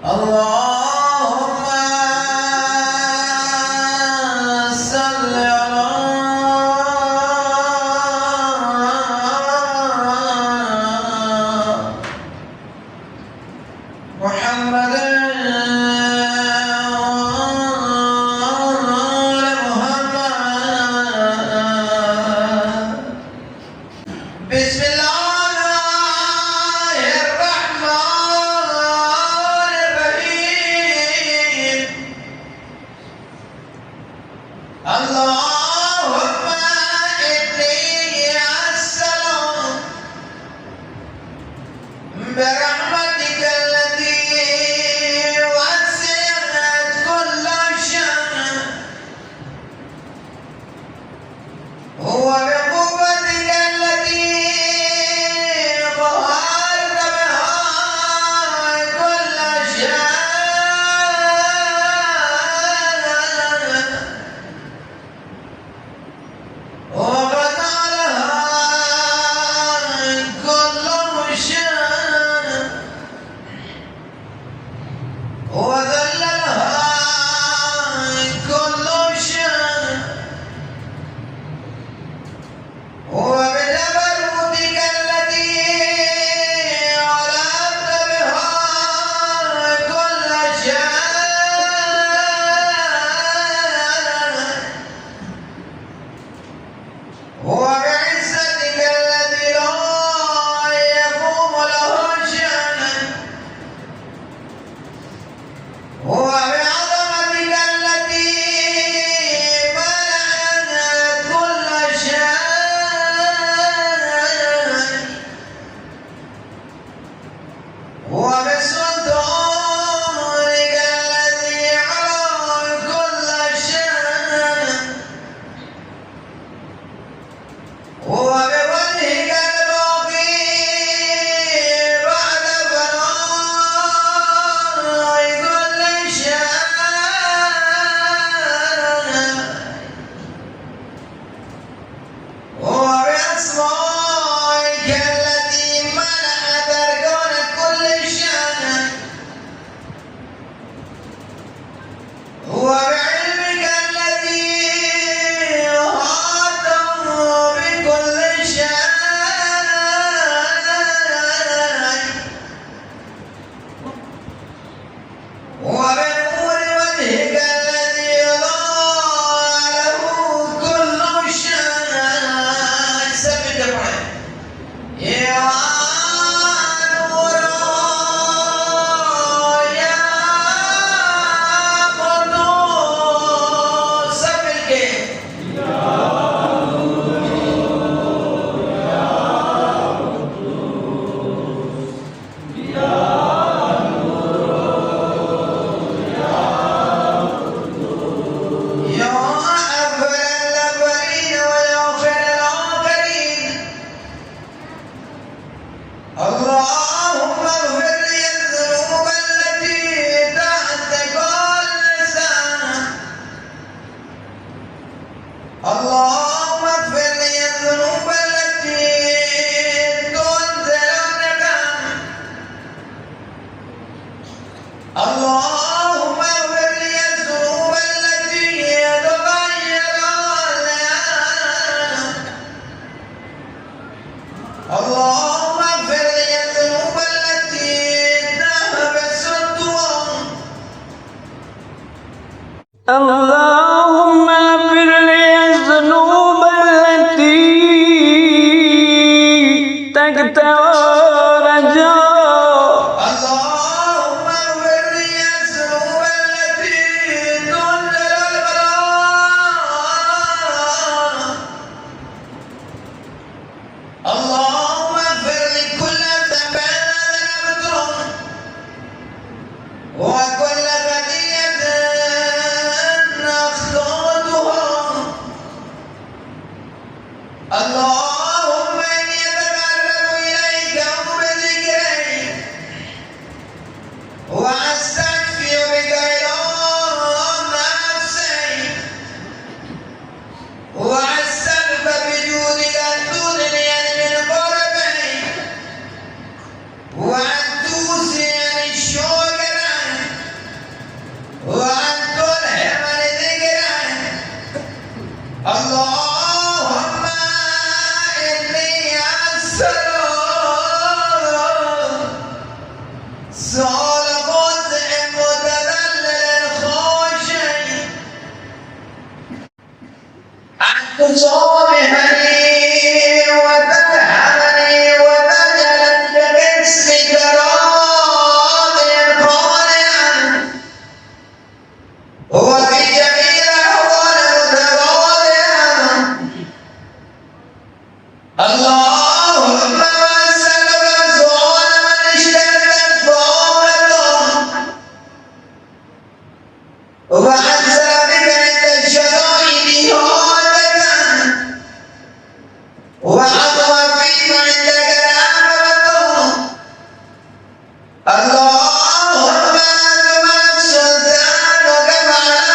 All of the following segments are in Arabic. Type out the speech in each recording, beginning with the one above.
اللهم صل على محمد بسم الله الرحمن الرحيم وعزى بك عند الشدائد هادة وعظم فيك عندك العاقبة اللهم أزمت سلطانك فعلى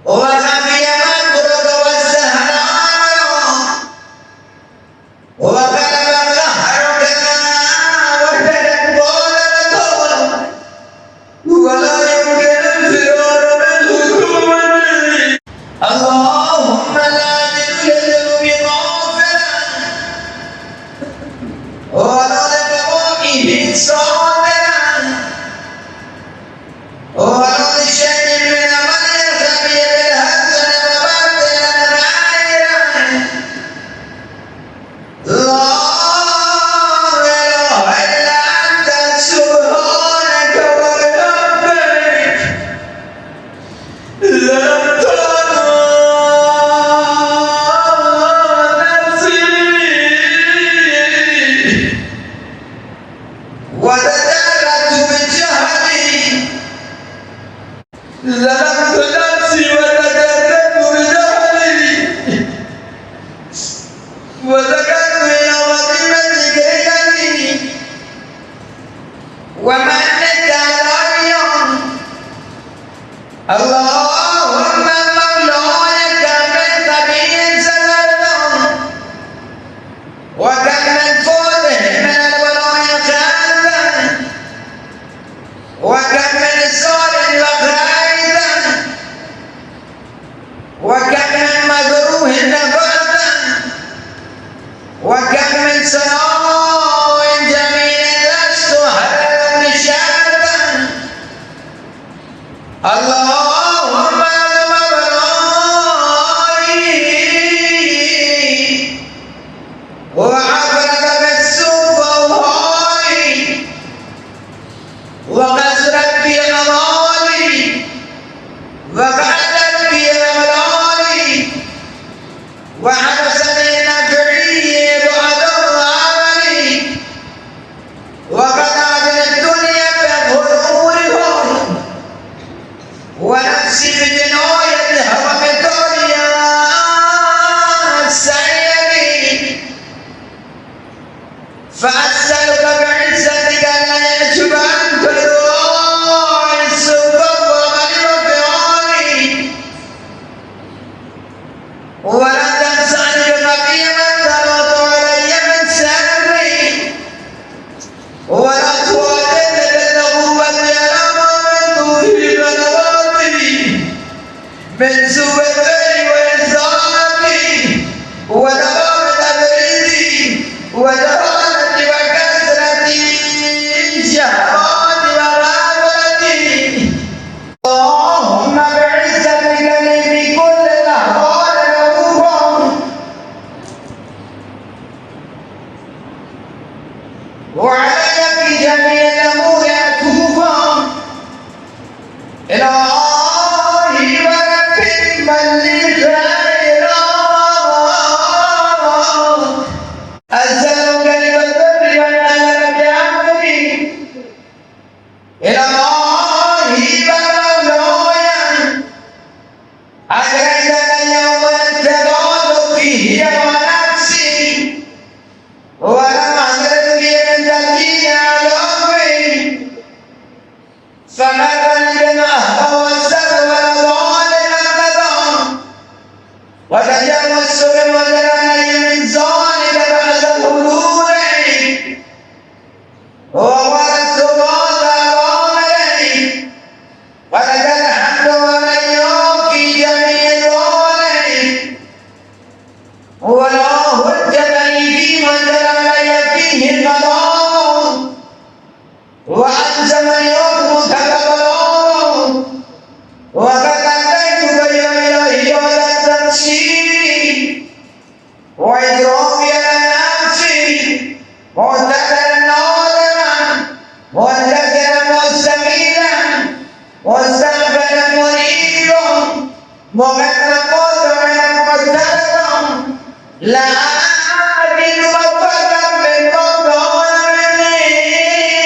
وخفي مكرك والسهران وغلب قهرك وحدت قدرته ولا يمكن الفرار منه اللهم لا تجلد بغافلا ولا لبواقه صابرا ولا لشيء من عمل الخبير بالحسن وباطلا غيرا لا إله إلا أنت سبحانك وبحمدك ظلمت نفسي وتجاهلت بجهلي ظلمت نفسي وتجاهلت بجهلي وذكرت إلى وظيفتك إلتي ومنك علي اللهم مولاي كم من نبي سلمته وكم من فوته من الولاية خالدا وكم من صار وخائدا وكم من مجروح نفاذا وكم من صناع جميل لست هرا نشادا اللهم اعلم بلائي وعبرك بالسوء وهائي وقصرت بي امالي وقعدت بي امالي وحبسني نفعي بعد العمل وقطعت الدنيا بغرورهم ونفسي بجنايتها وبطريا السير فأسألك بعزتك لا يجب أن تراعي السوء وغلب فعالي ولا تنساني بقي من ترات علي من سري ولا توعدني بالنبوة على ما عملت في بلواتي من سوء البر وإنسانتي ودوام تبريدي ودوامة وكسرتي شهوات ورغبتي اللهم بعزتك لي في كل لحظات رؤوفا وعلي في جميع الامور عطوفا الهي ورب من لي خيرا اسالك بالبر والنهر بعمري الهي ومولاي أجريتك يوم التغاض فيه ونفسي ولم أدرك بي من تلقين عدوي فمرني بما توسل والظالم القضاء وتجاوزت بمدرني من ذلك بعد الهدوء وورثت بعض أوامري ولك الحمد والأيام في جميع الوالي ولا حجة لي في من جرى لي فيه القضاء وأنت من يحكمك كبلاء وقد أتيتك يا إلهي على التنسيق وإدراكي على نفسي معتذرا نادما منتظرا مستميلا مستغفرا مريدا مغرقا من المقتدر لا أجد مفردا من قضاء مني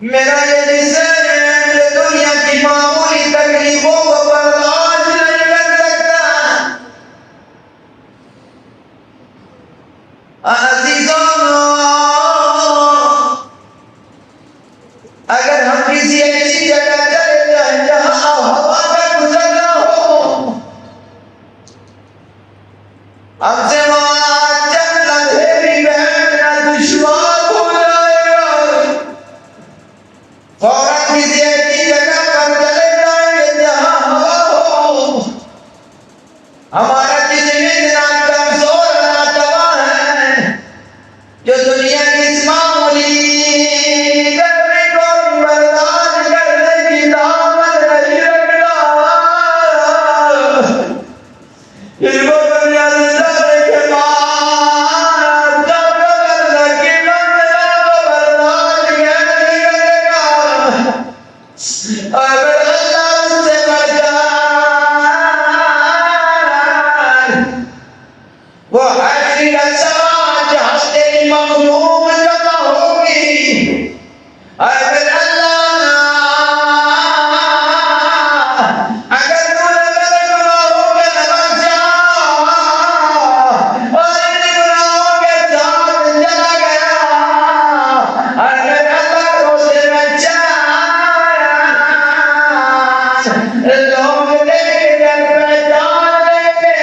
मेरा ये जिस्म है दुनिया की मामूली तकलीफों को बर्दाश्त नहीं कर सकता। अजीजों, अगर हम किसी ऐसी जगह चले जाएं जहां हवा का गुजरना हो, हमसे वहां चंद लम्हे भी बैठना दुश्वार हो जाएगा। फौरन किसी ऐसी जगह पर चले जाएंगे जहां हवा हो। हमारा जिस्म इतना कमजोर नातवा है जो दुनिया की इस मामूली गर्मी को बर्दाश्त करने की ताकत नहीं रखता। इसको दुनिया से जाने के बाद जब करने की मंजिल को बर्दाश्त नहीं करेगा, अगर अल्लाह उससे बढ़ जाए, वो हश्र का समाज जहां तेरी मखलूक जमा होगी। अगर अगर तूने मेरे गुनाहों पे न बचा और इन गुनाहों के साथ चला गया, अगर अल्लाह को से बचा, लोग देखकर पहचान लेंगे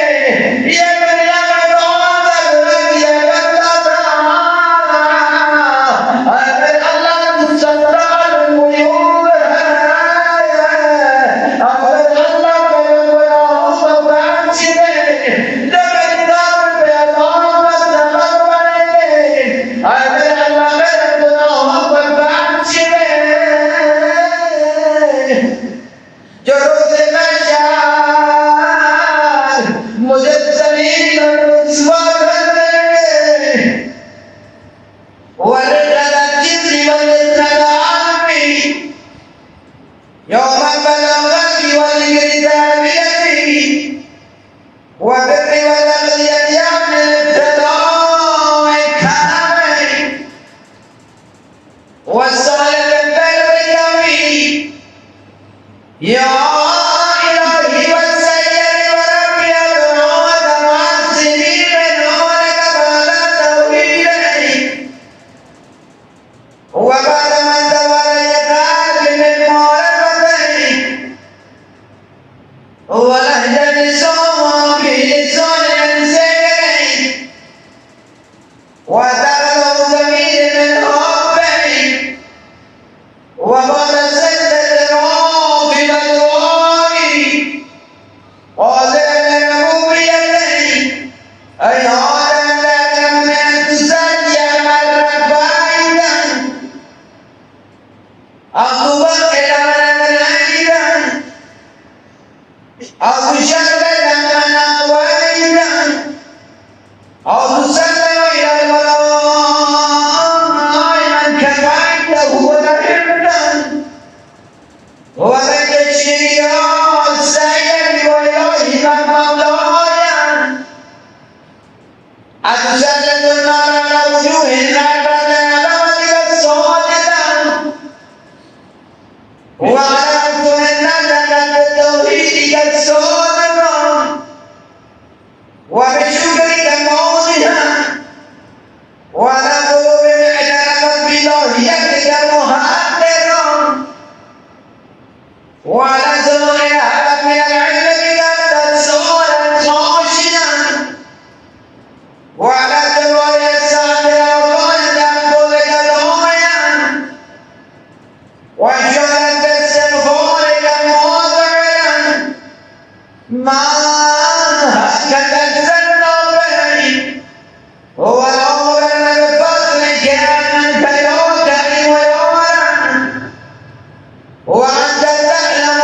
ये दुनिया में कौन सा गुनाह किया करता था। अगर अल्लाह सत्तार गुयूब है, अगर अल्लाह मेरे गुनाहों को बख्श दे, जब किताब पे अज़ाब का सबक पढ़ेंगे, अगर अल्लाह मेरे गुनाहों को बख्श दे, जो रोज़े महशर मुझे ज़मीन पर रुस्वा कर देंगे, वलद जिस्म वलद आदमी यौम बलगती वलगिरदाबियती वबर्रि वलगियतियाम लिल्तदाई खामे वस्सलत बैरकवी या इलाही वस्सय्यद वरब्bi अद'उक वासिलीन नूरक बाला तौहीदि وبعد ما توليت من معرفتي ولهجة الصوم في لسان انساني وتغلب زميل من حبي وبعد سدة الروح في الأدوار وذل ربوبيتي أي هذا لك من أن تسجى مرة بعيدا أقوى إلى منايدا أو شغل منا وعيدا أو تسلم إلى الملاء من كفيته ولحمدا ولك الشريع السيد وإلهك مولاي أتسلط النار على وجوه النار أمامك الصادقة وعرفت أنك بالتوحيد الصادقة وبشكرك موضحا ونقول بإعلانك بإلهيتك محققا وعلى سمعها من العلم بك صورا خاشعا وعلى جوار الساحر وقال تنقلك ضاميا وشعرت استغفارك مواضعا ما هكذا الزنابي ولو أن الفضل كان كيوكا ويوما وأنت تعلم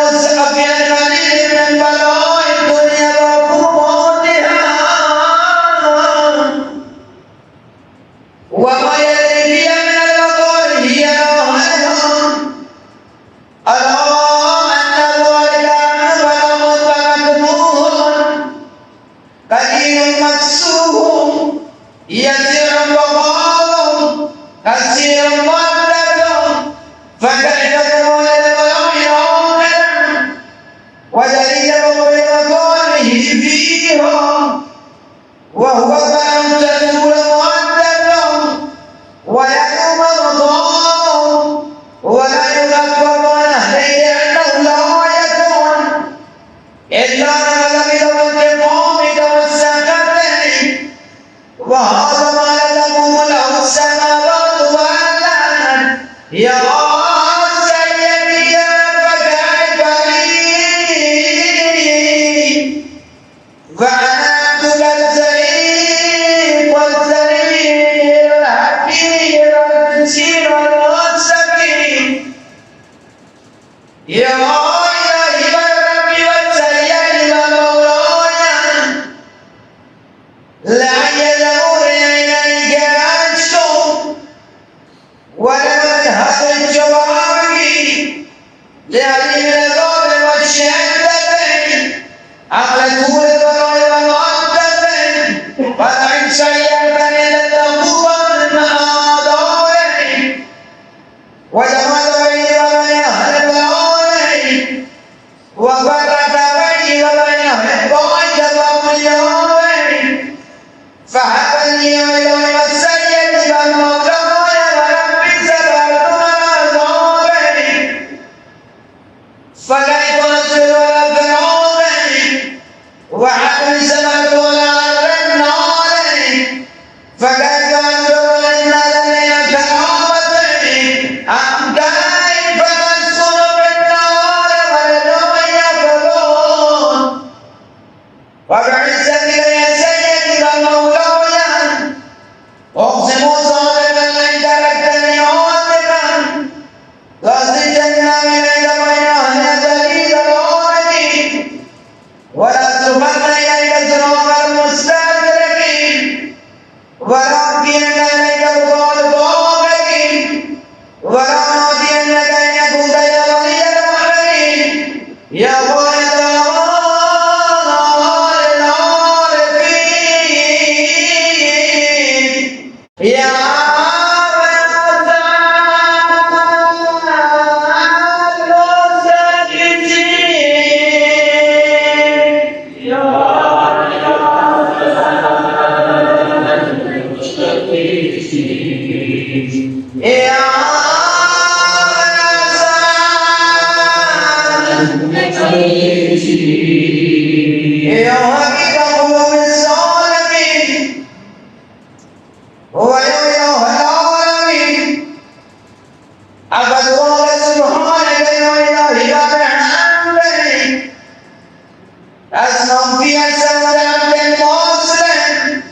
فكيف تكون الملائكة ودليل مقبضته فيها وهو فلم تزول مؤدبا ويقوم مضامه ولا يغفر عن أهله أنه لا يكون إلا نبذ بالانتقام والسكتين وهذا ما لكم له السماوات والأرض يا سيدي فكيف لي فعنتك الزريق والزريق الحكيم البشير والسكين يا إلهي والرب والسيد ومولاي لا يدور إليك أنشط ولمن هذا الجواب لهذه الأذاب والشهادتين عقلته البراء والمعدتين فلئن سيرتني لتقوى من أعدائي وجمعت بيني وبين أهل البلاء وفرقت بيني وبين أهل البعد والمجاور فهبني يا إلهي والسيد والمولاي وربي سبرت من عذابي فكيف أصبر على فرعون وعبد سبرت على النار فكيف أصبر إن لدي كرامتي أم كيف أسكن بالنار ولدي يفرون وبعزتك يا سيدي ومولاي أقسم صادقا لئن تركتني عاطفا لأصلتنا من عند دليل العالمين ولا تفر إليك صراط المستدركين ولأعطينك إليك القول فوقك ولأعطينك إن يكون يا ولي المؤمنين يا والد يا أسلم في سوداء المسلم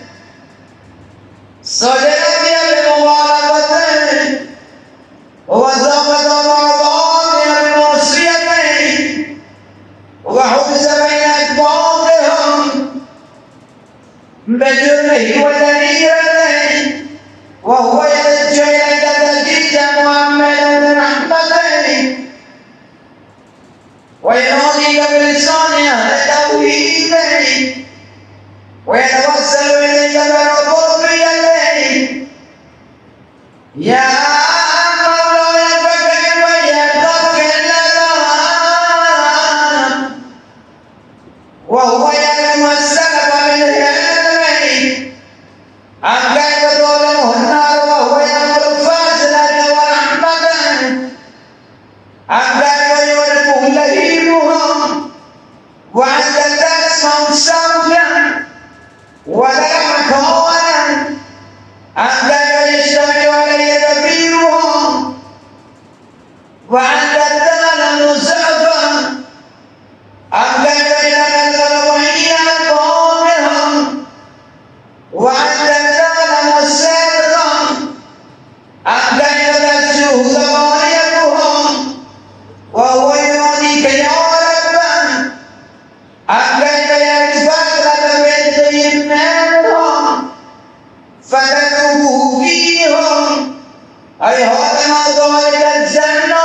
صدق بمباركته وزغط مرضاه بمعصيته وحبس بين أكبادهم بجرمه ودليله وهو يلج إليك تجديد محمد رحمته ويناديك بلسان أهل توحيده ويتوسل إليك بربوبيته يا مولاي فكيف يغفر لنا وهو يعلم السلف من علمه أم كيف تظلمه النار وهو يعلم الفاصلة ورحمته أم كيف يعلمه لهيبها وأنت تسمع صوتا ولا مكانا أم كيف يجتمع عليه كثيرها وأنت تعلم سقفا أم كيف يتكلم حين قومها وأنت تعلم السابقا أم كيف تسجد ثمانيتها وهو يناديك يا رب أم كيف يتفكر بالطيب منها فتتوه فيها أي هذا ما ذلك الجنة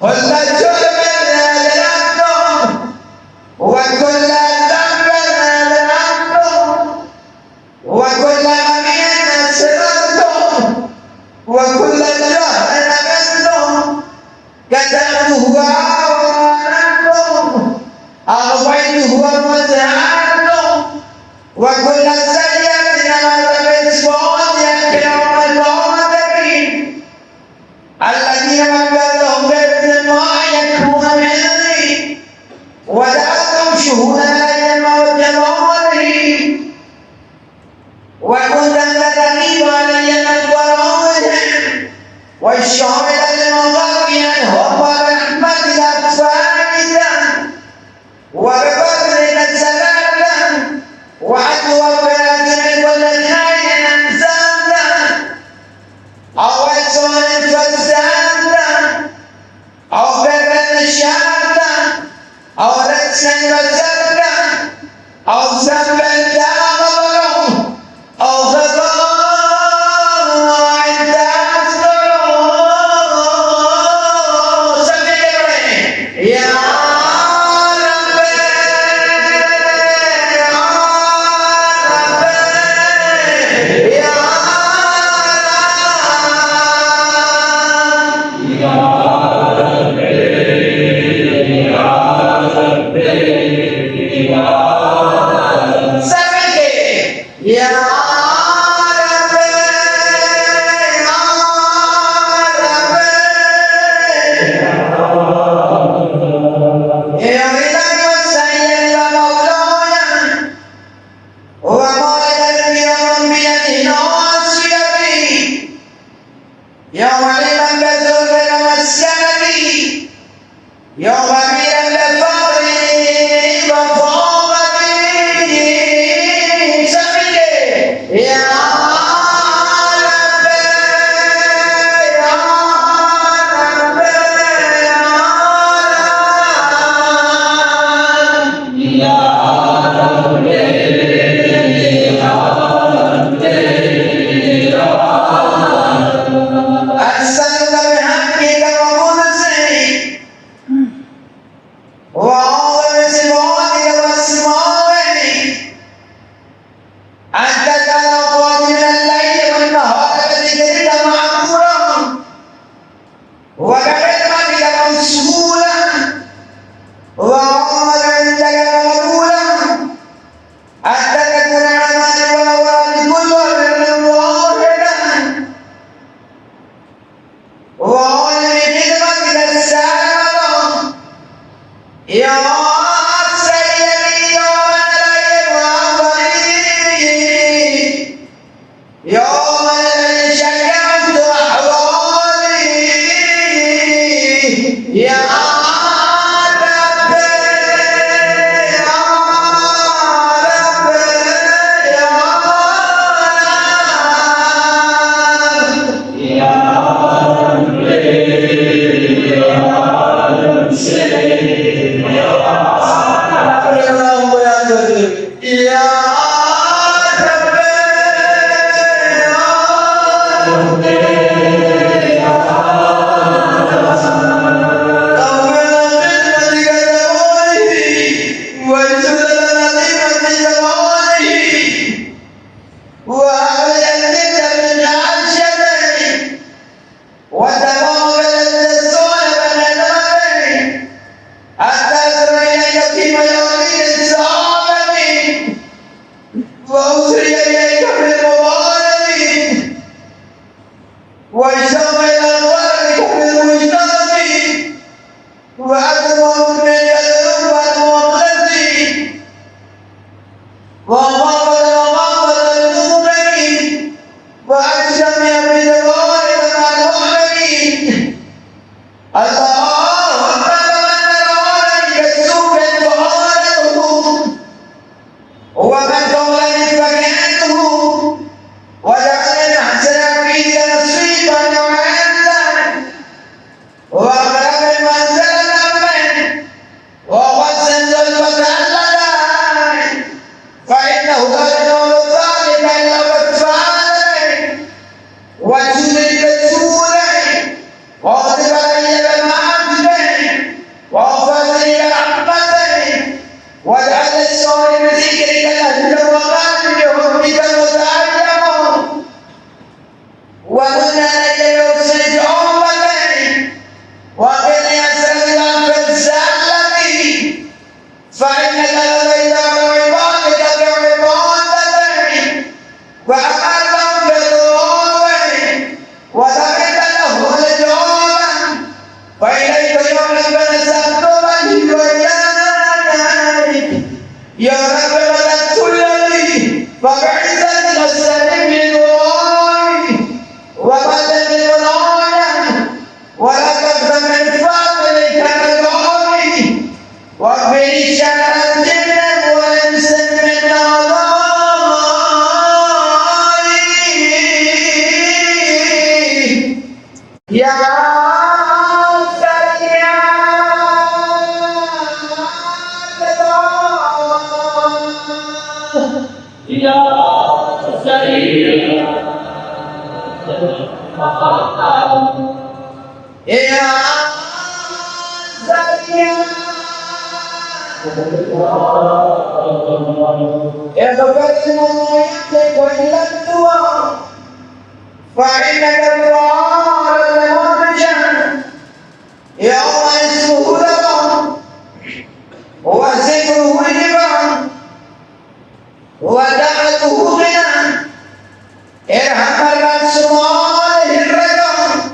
كل جرم ذنبتم وكل ذنب ذنبتم وكل مبين سررتم وكل جهل نبذتم كتبته وأعلنتم أغفيته ومزحتم وكل سيئة نبذت بصفات يوم القيامة الذين مكرهم ما يكفون مني ودعتم شهودا الموت ظهره وكنت تغيب علي من ورائهم والشهد المغفيا هو برحمتك فائدا وبفضلك سببا وعدوك من كل خير انزلت او اسوء فسدت او بر شهدت او رأسا وسبتا او سبا تعبروا او خطا واجعل الصائم ذكرك اهلا وقلبهم بك متعلم ومنى يوسف امتي وقل يسلم في الزلم فانك لديك عبادك بعبادتي وعملهم بذنوبي وترك له الجواب فإليك يوم نسبت به وإليك يا رب ملكت لي فبعزة السلم بالوعي وبدل الولاية ولقد من فضلك الغالي واغفر شر الجن والإنس من أعضائي يا فإنك الضار المرجع يوم اسمه لكم وذكره لبعض ودعته غنى ارحم الرأس عليه الرقم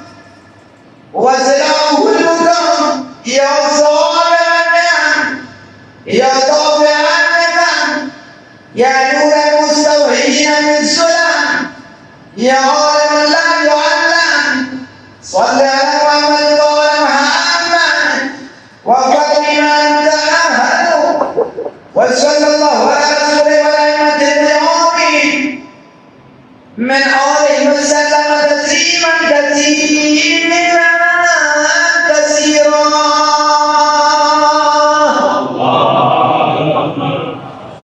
وزرعه البكم يا صابر النعم يا طافع النعم يا نور المستوحشين من سلام يا عالم لا يعلم صل على محمد وعلى محمد وفق بما انت اهله وصلى الله على رسوله والائمه الكرام من